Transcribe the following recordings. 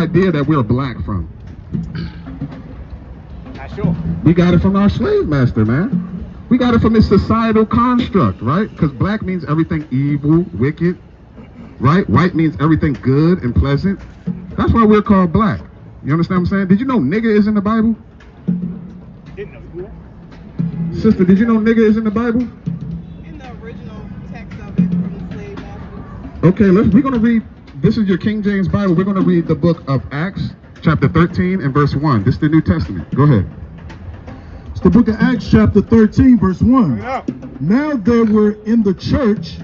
idea that we're black from? Not sure. We got it from our slave master, man. We got it from this societal construct, right? Because black means everything evil, wicked, right? White means everything good and pleasant. That's why we're called black. You understand what I'm saying? Did you know nigger is in the Bible? Didn't know you. Sister, did you know nigger is in the Bible? In the original text of it from the slave masters. Okay, we're going to read, this is your King James Bible. We're going to read the book of Acts, chapter 13 and verse 1. This is the New Testament. Go ahead. It's the book of Acts chapter 13 verse 1. Bring it up. Now there were in the church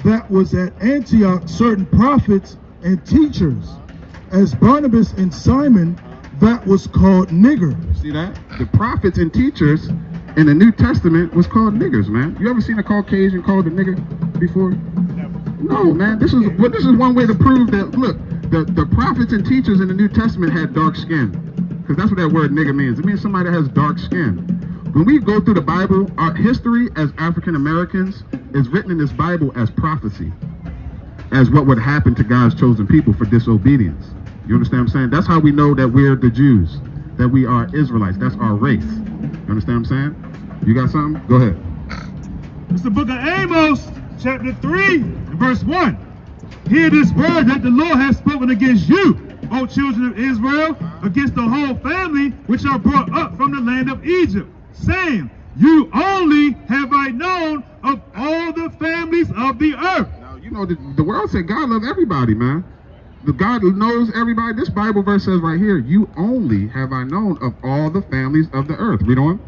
that was at Antioch certain prophets and teachers, as Barnabas and Simon, that was called nigger. See that? The prophets and teachers in the New Testament was called niggers, man. You ever seen a Caucasian called a nigger before? Never. No, man. This is one way to prove that. Look, the prophets and teachers in the New Testament had dark skin, because that's what that word nigger means. It means somebody that has dark skin. When we go through the Bible, our history as African Americans is written in this Bible as prophecy, as what would happen to God's chosen people for disobedience. You understand what I'm saying? That's how we know that we're the Jews, that we are Israelites. That's our race. You understand what I'm saying? You got something? Go ahead. It's the book of Amos chapter 3 and verse 1. Hear this word that the Lord has spoken against you, O children of Israel, against the whole family which are brought up from the land of Egypt, saying, you only have I known of all the families of the earth. Now, you know, the world said God loves everybody, man. The God knows everybody. This Bible verse says right here, you only have I known of all the families of the earth. Read on.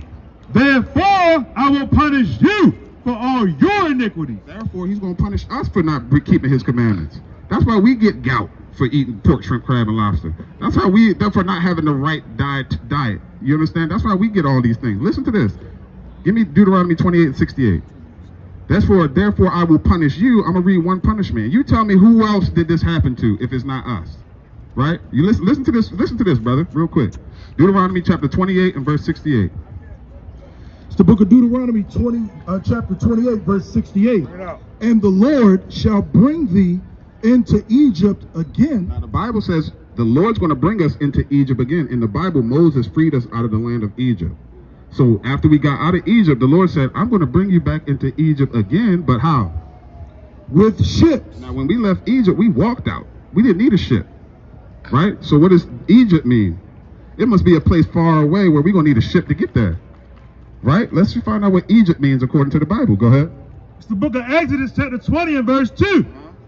Therefore I will punish you for all your iniquities. Therefore, he's going to punish us for not keeping his commandments. That's why we get gout for eating pork, shrimp, crab, and lobster. That's how for not having the right diet. You understand? That's why we get all these things. Listen to this. Give me Deuteronomy 28 and 68. Therefore I will punish you. I'm going to read one punishment. You tell me who else did this happen to if it's not us. Right? You listen to this. Listen to this, brother, real quick. Deuteronomy chapter 28 and verse 68. It's the book of Deuteronomy chapter 28 verse 68. Bring it up. And the Lord shall bring thee into Egypt again. Now the Bible says the Lord's going to bring us into Egypt again. In the Bible, Moses freed us out of the land of Egypt. So after we got out of Egypt, the Lord said, I'm going to bring you back into Egypt again, but how? With ships. Now when we left Egypt, we walked out. We didn't need a ship, right? So what does Egypt mean? It must be a place far away where we're going to need a ship to get there, right? Let's find out what Egypt means according to the Bible. Go ahead. It's the book of Exodus chapter 20 and verse 2.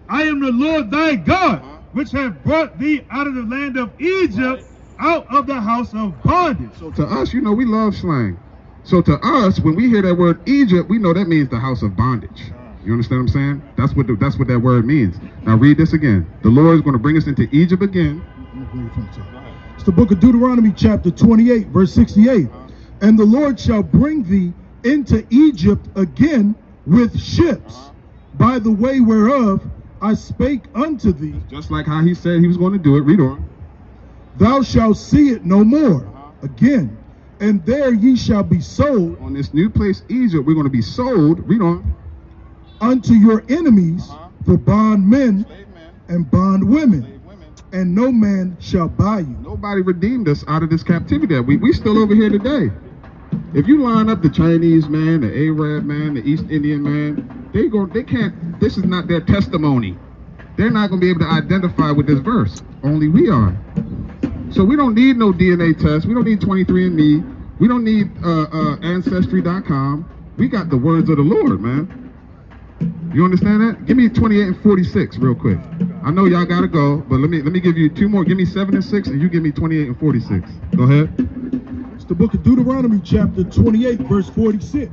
I am the Lord thy God, which have brought thee out of the land of Egypt, out of the house of bondage. So to us, you know, we love slang. So to us, when we hear that word Egypt, we know that means the house of bondage. You understand what I'm saying? That's what that word means. Now read this again. The Lord is going to bring us into Egypt again. It's the book of Deuteronomy chapter 28 verse 68. And the Lord shall bring thee into Egypt again with ships, by the way whereof I spake unto thee. Just like how he said he was going to do it. Read on. Thou shalt see it no more again, and there ye shall be sold On this new place, Egypt, we're going to be sold. Read on. unto your enemies for bondmen and bondwomen, and no man shall buy you. Nobody redeemed us out of this captivity. We still over here today. If you line up the Chinese man, the Arab man, the East Indian man, they can't, this is not their testimony. They're not going to be able to identify with this verse. Only we are. So we don't need no DNA test. We don't need 23andMe. We don't need Ancestry.com. We got the words of the Lord, man. You understand that? Give me 28 and 46 real quick. I know y'all got to go, but let me give you two more. Give me 7 and 6, and you give me 28 and 46. Go ahead. It's the book of Deuteronomy chapter 28 verse 46.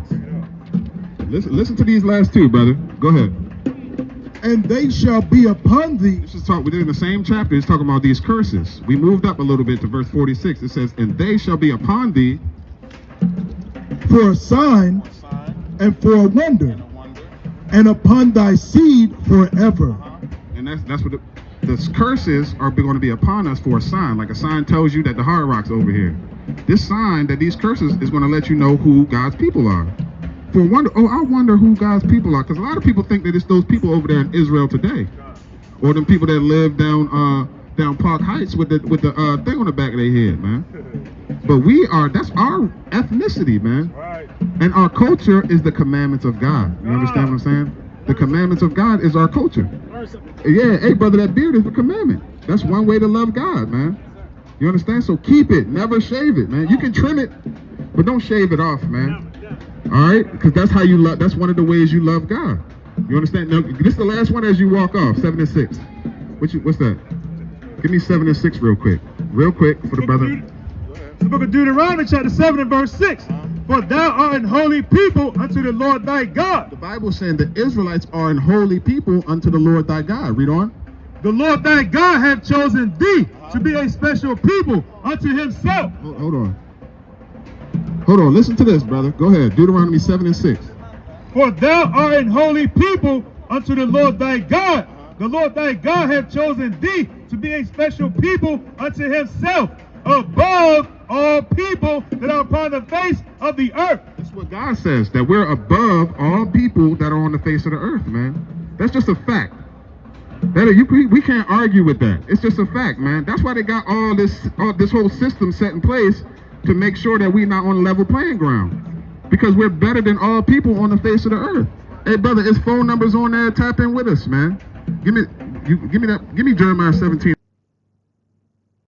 Listen to these last two, brother. Go ahead. And they shall be upon thee. This is within the same chapter. It's talking about these curses. We moved up a little bit to verse 46. It says, and they shall be upon thee For a sign and for a wonder, and upon thy seed forever. And that's what the curses are going to be upon us for a sign. Like a sign tells you that the Hard Rock's over here. This sign that these curses is going to let you know who God's people are. For wonder, I wonder who God's people are, because a lot of people think that it's those people over there in Israel today, or them people that live down down Park Heights with the thing on the back of their head, man. But we are, that's our ethnicity, man. Right. And our culture is the commandments of God. You understand what I'm saying? The commandments of God is our culture. Yeah, hey brother, that beard is a commandment. That's one way to love God, man. You understand? So keep it, never shave it, man. You can trim it, but don't shave it off, man. All right? Because that's how you love, that's one of the ways you love God. You understand? Now, this is the last one as you walk off, 7 and 6. What's that? Give me 7 and 6 real quick. Real quick for the brother. The book of Deuteronomy chapter 7 and verse 6. For thou art an holy people unto the Lord thy God. The Bible saying the Israelites are an holy people unto the Lord thy God. Read on. The Lord thy God hath chosen thee to be a special people unto himself. Hold on. Hold on. Listen to this, brother. Go ahead. Deuteronomy 7 and 6. For thou art an holy people unto the Lord thy God. The Lord thy God hath chosen thee to be a special people unto himself, above all people that are upon the face of the earth. That's what God says, that we're above all people that are on the face of the earth, man. That's just a fact. We can't argue with that. It's just a fact, man. That's why they got all this whole system set in place to make sure that we're not on a level playing ground. Because we're better than all people on the face of the earth. Hey, brother, his phone number's on there. Tap in with us, man. Give me Jeremiah 17.